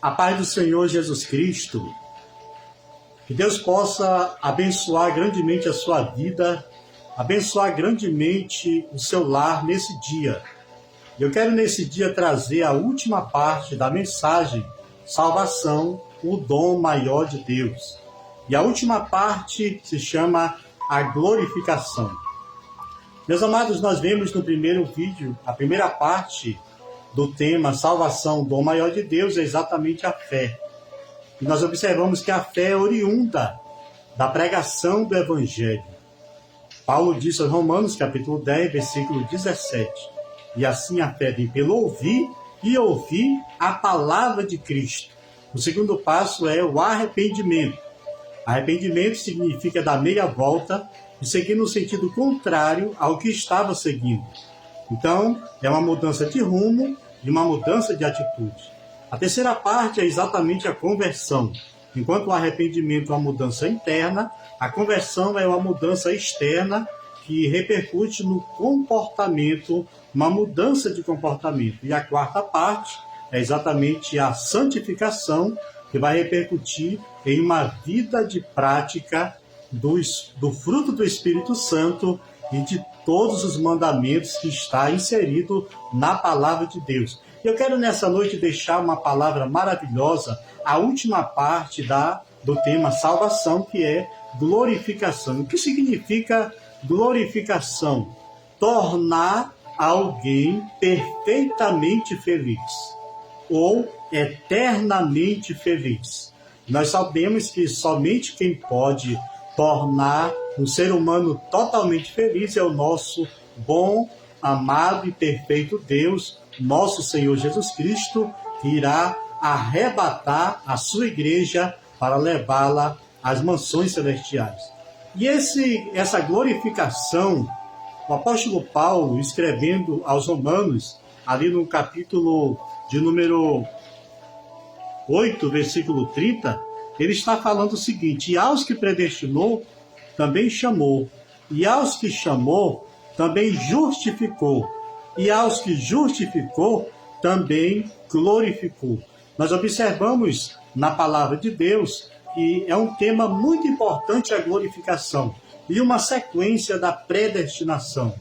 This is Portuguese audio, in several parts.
A paz do Senhor Jesus Cristo. Que Deus possa abençoar grandemente a sua vida, abençoar grandemente o seu lar nesse dia. Eu quero nesse dia trazer a última parte da mensagem Salvação, o dom maior de Deus. E a última parte se chama a glorificação. Meus amados, nós vemos no primeiro vídeo, a primeira parte do tema Salvação, dom maior de Deus, é exatamente a fé. E nós observamos que a fé é oriunda da pregação do Evangelho. Paulo disse aos Romanos, capítulo 10, versículo 17, e assim a fé vem pelo ouvir e ouvir a palavra de Cristo. O segundo passo é o arrependimento. Arrependimento significa dar meia volta e seguir no sentido contrário ao que estava seguindo. Então, é uma mudança de rumo e uma mudança de atitude. A terceira parte é exatamente a conversão. Enquanto o arrependimento é uma mudança interna, a conversão é uma mudança externa que repercute no comportamento, uma mudança de comportamento. E a quarta parte é exatamente a santificação, que vai repercutir em uma vida de prática do fruto do Espírito Santo e de todos os mandamentos que está inserido na palavra de Deus. Eu quero nessa noite deixar uma palavra maravilhosa, a última parte do tema salvação, que é glorificação. O que significa glorificação? Tornar alguém perfeitamente feliz ou eternamente feliz. Nós sabemos que somente quem pode tornar um ser humano totalmente feliz é o nosso bom, amado e perfeito Deus, nosso Senhor Jesus Cristo, que irá arrebatar a sua igreja para levá-la às mansões celestiais. E essa glorificação, o apóstolo Paulo, escrevendo aos Romanos, ali no capítulo de número 8, versículo 30, ele está falando o seguinte: e aos que predestinou, também chamou, e aos que chamou, também justificou, e aos que justificou, também glorificou. Nós observamos na palavra de Deus que é um tema muito importante a glorificação e uma sequência da predestinação.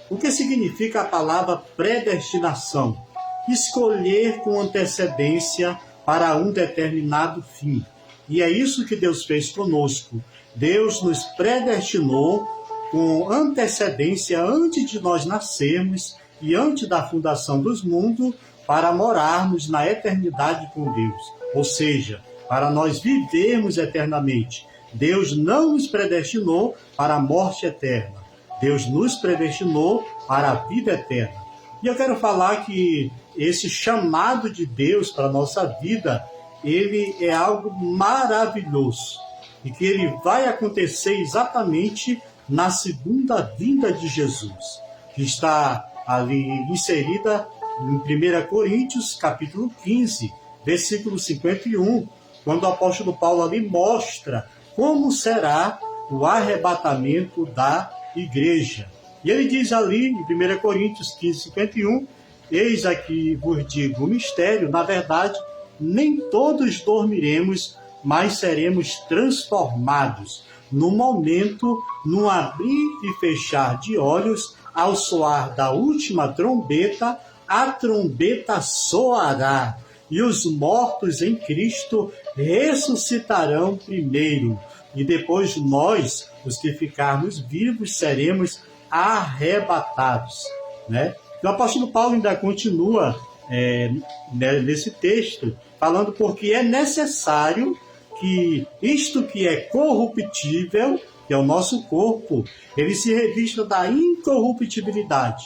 O que significa a palavra predestinação? Escolher com antecedência para um determinado fim. E é isso que Deus fez conosco. Deus nos predestinou com antecedência antes de nós nascermos e antes da fundação dos mundos para morarmos na eternidade com Deus. Ou seja, para nós vivermos eternamente. Deus não nos predestinou para a morte eterna. Deus nos predestinou para a vida eterna. E eu quero falar que esse chamado de Deus para a nossa vida, ele é algo maravilhoso. E que ele vai acontecer exatamente na segunda vinda de Jesus, que está ali inserida em 1 Coríntios, capítulo 15, versículo 51, quando o apóstolo Paulo ali mostra como será o arrebatamento da igreja. E ele diz ali, em 1 Coríntios 15, 51, eis aqui vos digo o mistério, na verdade, nem todos dormiremos, mas seremos transformados no momento, no abrir e fechar de olhos, ao soar da última trombeta, a trombeta soará, e os mortos em Cristo ressuscitarão primeiro, e depois nós, os que ficarmos vivos, seremos arrebatados, né? O apóstolo Paulo ainda continua nesse texto, falando porque é necessário que isto que é corruptível, que é o nosso corpo, ele se revista da incorruptibilidade.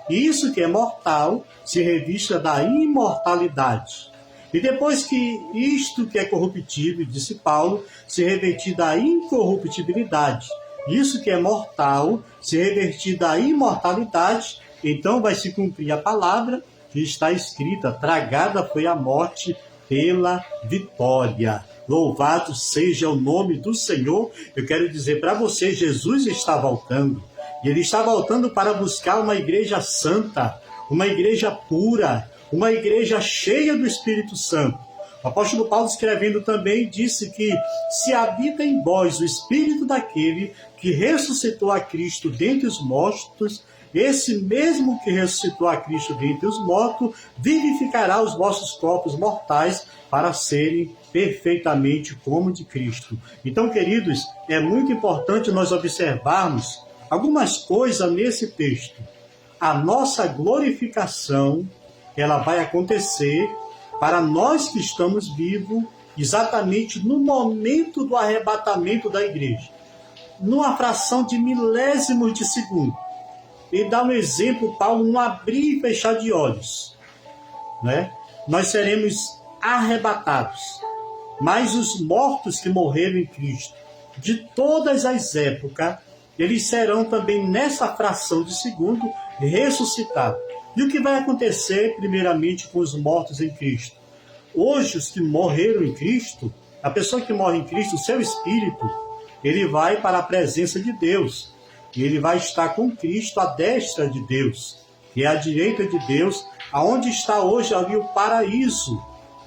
E isso que é mortal se revista da imortalidade. E depois que isto que é corruptível, disse Paulo, se revestir da incorruptibilidade, isso que é mortal se revestir da imortalidade, então vai se cumprir a palavra que está escrita: tragada foi a morte pela vitória. Louvado seja o nome do Senhor. Eu quero dizer para você, Jesus está voltando. E ele está voltando para buscar uma igreja santa, uma igreja pura, uma igreja cheia do Espírito Santo. O apóstolo Paulo, escrevendo também, disse que se habita em vós o Espírito daquele que ressuscitou a Cristo dentre os mortos, esse mesmo que ressuscitou a Cristo dentre os mortos, vivificará os vossos corpos mortais para serem perfeitamente como de Cristo. Então, queridos, é muito importante nós observarmos algumas coisas nesse texto. A nossa glorificação, ela vai acontecer para nós que estamos vivos, exatamente no momento do arrebatamento da igreja. Numa fração de milésimos de segundo. Ele dá um exemplo, Paulo, um abrir e fechar de olhos. Né? Nós seremos arrebatados. Mas os mortos que morreram em Cristo, de todas as épocas, eles serão também, nessa fração de segundo, ressuscitados. E o que vai acontecer, primeiramente, com os mortos em Cristo? Hoje, os que morreram em Cristo, a pessoa que morre em Cristo, o seu espírito, ele vai para a presença de Deus. E ele vai estar com Cristo à destra de Deus, que é à direita de Deus, aonde está hoje ali o paraíso.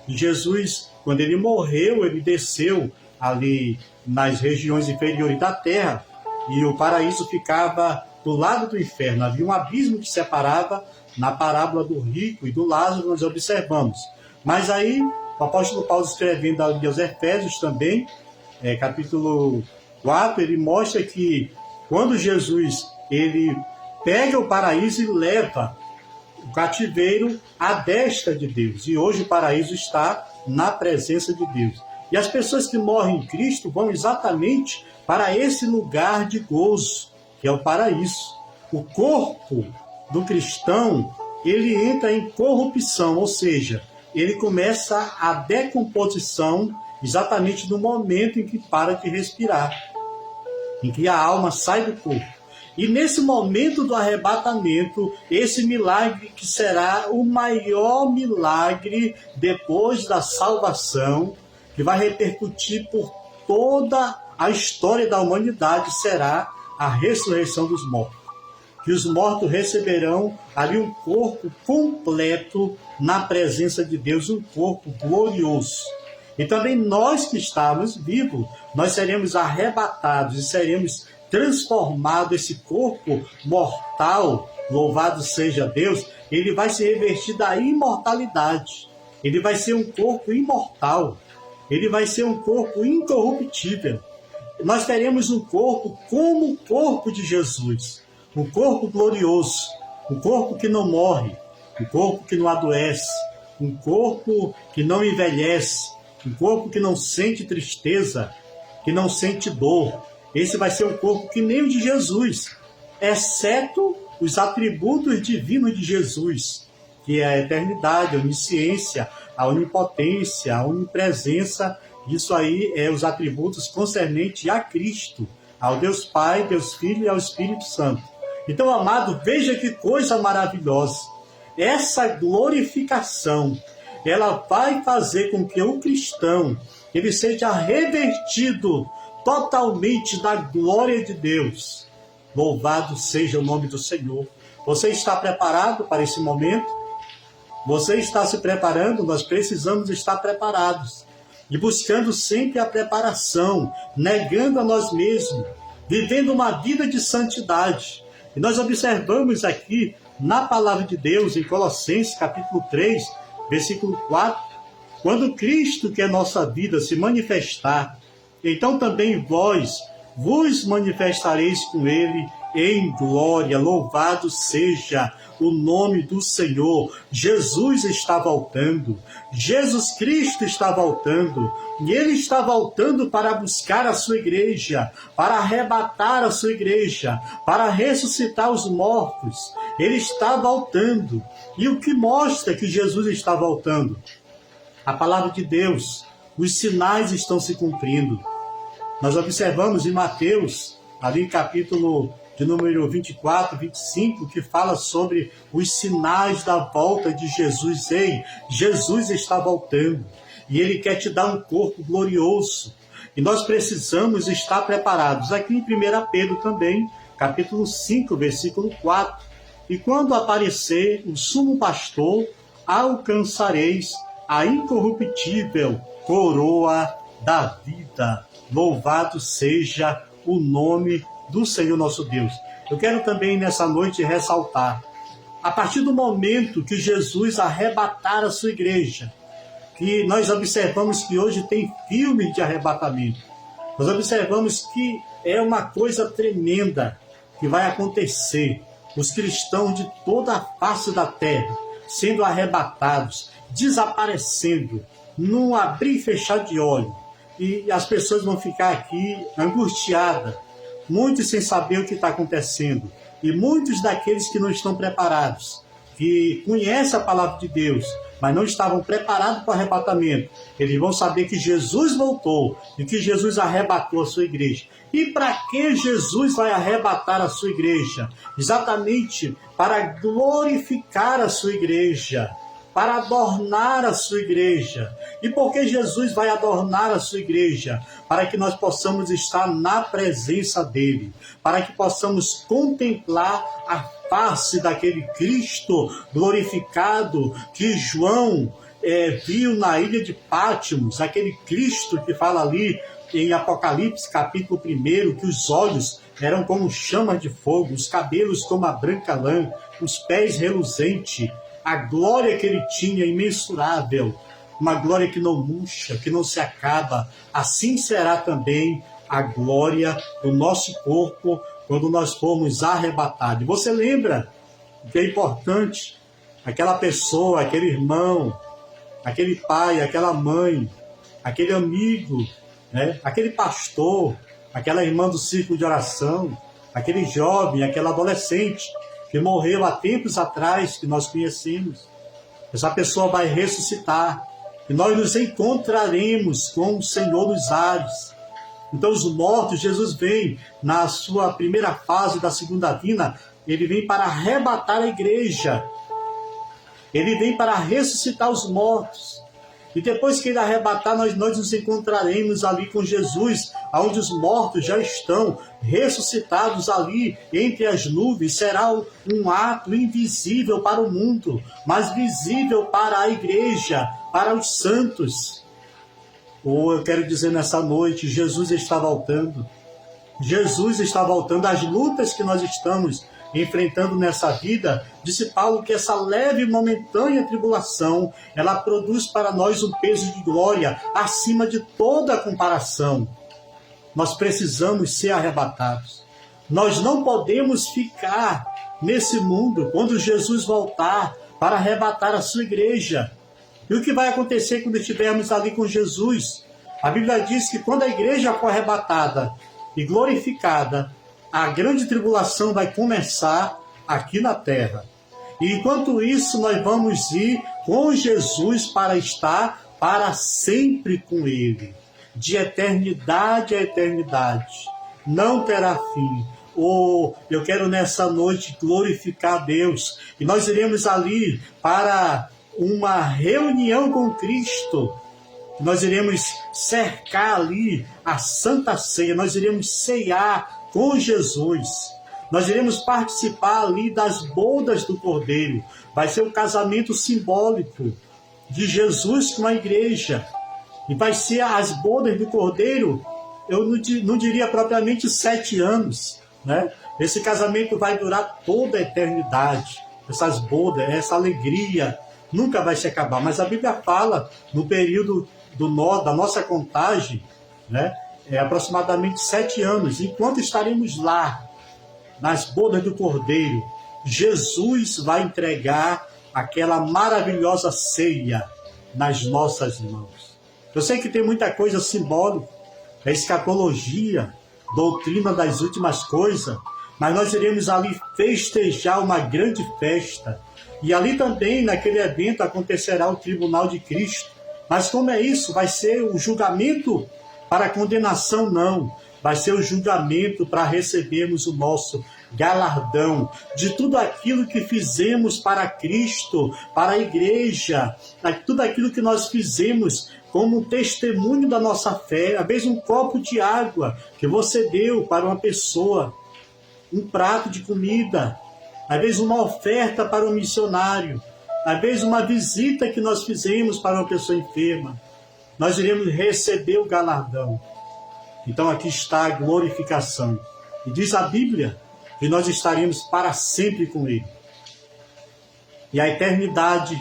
E Jesus, quando ele morreu, ele desceu ali nas regiões inferiores da terra, e o paraíso ficava do lado do inferno. Havia um abismo que separava. Na parábola do rico e do Lázaro nós observamos. Mas aí, o apóstolo Paulo, escrevendo ali aos Efésios também, capítulo 4, ele mostra que quando Jesus ele pega o paraíso e leva o cativeiro à destra de Deus. E hoje o paraíso está na presença de Deus. E as pessoas que morrem em Cristo vão exatamente para esse lugar de gozo, que é o paraíso. O corpo do cristão, ele entra em corrupção, ou seja, ele começa a decomposição exatamente no momento em que para de respirar, em que a alma sai do corpo. E nesse momento do arrebatamento, esse milagre que será o maior milagre depois da salvação, que vai repercutir por toda a história da humanidade, será a ressurreição dos mortos. Que os mortos receberão ali um corpo completo na presença de Deus, um corpo glorioso. E também nós que estamos vivos, nós seremos arrebatados e seremos transformados. Esse corpo mortal, louvado seja Deus, ele vai se revestir da imortalidade. Ele vai ser um corpo imortal. Ele vai ser um corpo incorruptível. Nós teremos um corpo como o corpo de Jesus. Um corpo glorioso, um corpo que não morre, um corpo que não adoece, um corpo que não envelhece, um corpo que não sente tristeza, que não sente dor. Esse vai ser um corpo que nem o de Jesus, exceto os atributos divinos de Jesus, que é a eternidade, a onisciência, a onipotência, a onipresença. Isso aí é os atributos concernentes a Cristo, ao Deus Pai, Deus Filho e ao Espírito Santo. Então, amado, veja que coisa maravilhosa. Essa glorificação, ela vai fazer com que o cristão, ele seja revestido totalmente da glória de Deus. Louvado seja o nome do Senhor. Você está preparado para esse momento? Você está se preparando? Nós precisamos estar preparados. E buscando sempre a preparação, negando a nós mesmos, vivendo uma vida de santidade. E nós observamos aqui na palavra de Deus, em Colossenses capítulo 3, versículo 4, quando Cristo, que é nossa vida, se manifestar, então também vós vos manifestareis com ele em glória. Louvado seja o nome do Senhor. Jesus está voltando. Jesus Cristo está voltando. E Ele está voltando para buscar a sua igreja, para arrebatar a sua igreja, para ressuscitar os mortos. Ele está voltando. E o que mostra que Jesus está voltando? A palavra de Deus. Os sinais estão se cumprindo. Nós observamos em Mateus, ali capítulo de número 24, 25, que fala sobre os sinais da volta de Jesus. Ei, Jesus está voltando e Ele quer te dar um corpo glorioso. E nós precisamos estar preparados. Aqui em 1 Pedro também, capítulo 5, versículo 4. E quando aparecer o sumo pastor, alcançareis a incorruptível coroa da vida. Louvado seja o nome do Senhor nosso Deus. Eu quero também nessa noite ressaltar, a partir do momento que Jesus arrebatar a sua igreja, que nós observamos que hoje tem filmes de arrebatamento, nós observamos que é uma coisa tremenda que vai acontecer. Os cristãos de toda a face da terra sendo arrebatados, desaparecendo, num abrir e fechar de olhos. E as pessoas vão ficar aqui angustiadas, muitos sem saber o que está acontecendo. E muitos daqueles que não estão preparados, que conhecem a palavra de Deus, mas não estavam preparados para o arrebatamento, eles vão saber que Jesus voltou e que Jesus arrebatou a sua igreja. E para que Jesus vai arrebatar a sua igreja? Exatamente para glorificar a sua igreja, para adornar a sua igreja. E por que Jesus vai adornar a sua igreja? Para que nós possamos estar na presença dele, para que possamos contemplar a face daquele Cristo glorificado que João viu na ilha de Pátimos, aquele Cristo que fala ali em Apocalipse capítulo 1, que os olhos eram como chamas de fogo, os cabelos como a branca lã, os pés reluzentes, a glória que ele tinha imensurável, uma glória que não murcha, que não se acaba. Assim será também a glória do nosso corpo quando nós formos arrebatados. Você lembra o que é importante? Aquela pessoa, aquele irmão, aquele pai, aquela mãe, aquele amigo, né? Aquele pastor, aquela irmã do círculo de oração, aquele jovem, aquela adolescente que morreu há tempos atrás, que nós conhecemos. Essa pessoa vai ressuscitar e nós nos encontraremos com o Senhor nos ares. Então os mortos, Jesus vem na sua primeira fase da segunda vinda, ele vem para arrebatar a igreja. Ele vem para ressuscitar os mortos. E depois que ele arrebatar, nós nos encontraremos ali com Jesus, onde os mortos já estão ressuscitados ali entre as nuvens. Será um ato invisível para o mundo, mas visível para a igreja, para os santos. Ou eu quero dizer nessa noite, Jesus está voltando. Jesus está voltando. As lutas que nós estamos enfrentando nessa vida, disse Paulo que essa leve e momentânea tribulação, ela produz para nós um peso de glória acima de toda comparação. Nós precisamos ser arrebatados. Nós não podemos ficar nesse mundo quando Jesus voltar para arrebatar a sua igreja. E o que vai acontecer quando estivermos ali com Jesus? A Bíblia diz que quando a igreja for arrebatada e glorificada, a grande tribulação vai começar aqui na terra. E enquanto isso, nós vamos ir com Jesus para estar para sempre com Ele. De eternidade a eternidade. Não terá fim. Eu quero nessa noite glorificar a Deus. E nós iremos ali para uma reunião com Cristo. Nós iremos cercar ali a Santa Ceia. Nós iremos ceiar com Jesus. Nós iremos participar ali das bodas do Cordeiro. Vai ser um casamento simbólico de Jesus com a igreja. E vai ser as bodas do Cordeiro, eu não diria propriamente 7 anos, né? Esse casamento vai durar toda a eternidade. Essas bodas, essa alegria nunca vai se acabar. Mas a Bíblia fala, no período da nossa contagem, né? É aproximadamente 7 anos. Enquanto estaremos lá, nas bodas do Cordeiro, Jesus vai entregar aquela maravilhosa ceia nas nossas mãos. Eu sei que tem muita coisa simbólica, a escatologia, doutrina das últimas coisas, mas nós iremos ali festejar uma grande festa. E ali também, naquele evento, acontecerá o tribunal de Cristo. Mas como é isso? Vai ser o julgamento para condenação? Não. Vai ser o julgamento para recebermos o nosso galardão de tudo aquilo que fizemos para Cristo, para a igreja, tudo aquilo que nós fizemos como testemunho da nossa fé. Às vezes um copo de água que você deu para uma pessoa, um prato de comida, às vezes uma oferta para um missionário. às vezes uma visita que nós fizemos para uma pessoa enferma, nós iremos receber o galardão. Então aqui está a glorificação. E diz a Bíblia que nós estaremos para sempre com Ele. E a eternidade,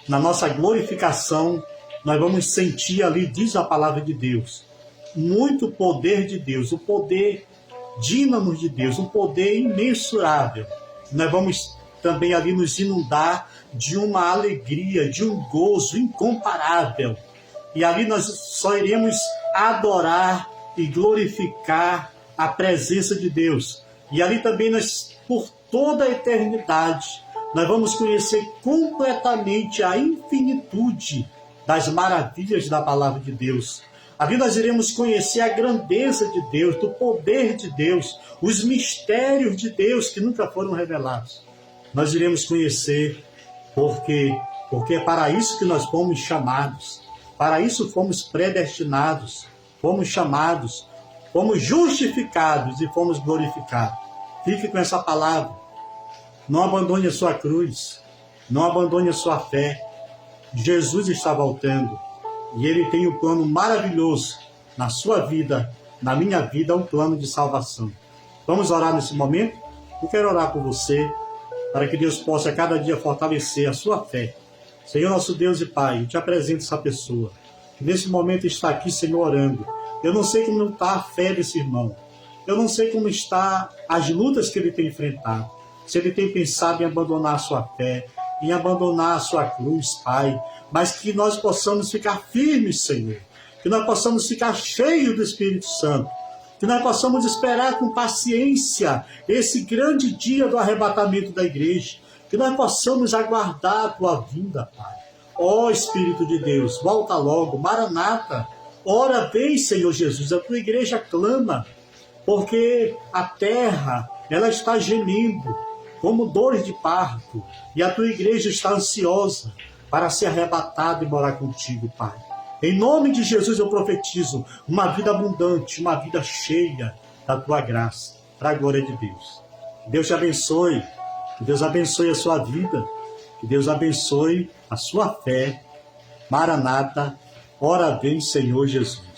na nossa glorificação, nós vamos sentir ali, diz a palavra de Deus, muito poder de Deus, o poder dínamo de Deus, um poder imensurável. Nós vamos também ali nos inundar de uma alegria, de um gozo incomparável. E ali nós só iremos adorar e glorificar a presença de Deus. E ali também nós, por toda a eternidade, nós vamos conhecer completamente a infinitude das maravilhas da palavra de Deus. Ali nós iremos conhecer a grandeza de Deus, do poder de Deus, os mistérios de Deus que nunca foram revelados. Nós iremos conhecer porque é para isso que nós fomos chamados, para isso fomos predestinados, fomos chamados, fomos justificados e fomos glorificados. Fique com essa palavra. Não abandone a sua cruz, não abandone a sua fé. Jesus está voltando e Ele tem um plano maravilhoso na sua vida, na minha vida, um plano de salvação. Vamos orar nesse momento? Eu quero orar por você, para que Deus possa cada dia fortalecer a sua fé. Senhor, nosso Deus e Pai, eu te apresento essa pessoa, que nesse momento está aqui, Senhor, orando. Eu não sei como está a fé desse irmão. Eu não sei como está as lutas que ele tem enfrentado. Se ele tem pensado em abandonar a sua fé, em abandonar a sua cruz, Pai, mas que nós possamos ficar firmes, Senhor, que nós possamos ficar cheios do Espírito Santo, que nós possamos esperar com paciência esse grande dia do arrebatamento da igreja, que nós possamos aguardar a tua vinda, Pai. Ó Espírito de Deus, volta logo, Maranata, ora vem, Senhor Jesus, a tua igreja clama, porque a terra, ela está gemendo, como dores de parto, e a tua igreja está ansiosa para ser arrebatada e morar contigo, Pai. Em nome de Jesus eu profetizo uma vida abundante, uma vida cheia da tua graça, para a glória de Deus. Que Deus te abençoe, que Deus abençoe a sua vida, que Deus abençoe a sua fé. Maranata, ora vem, Senhor Jesus.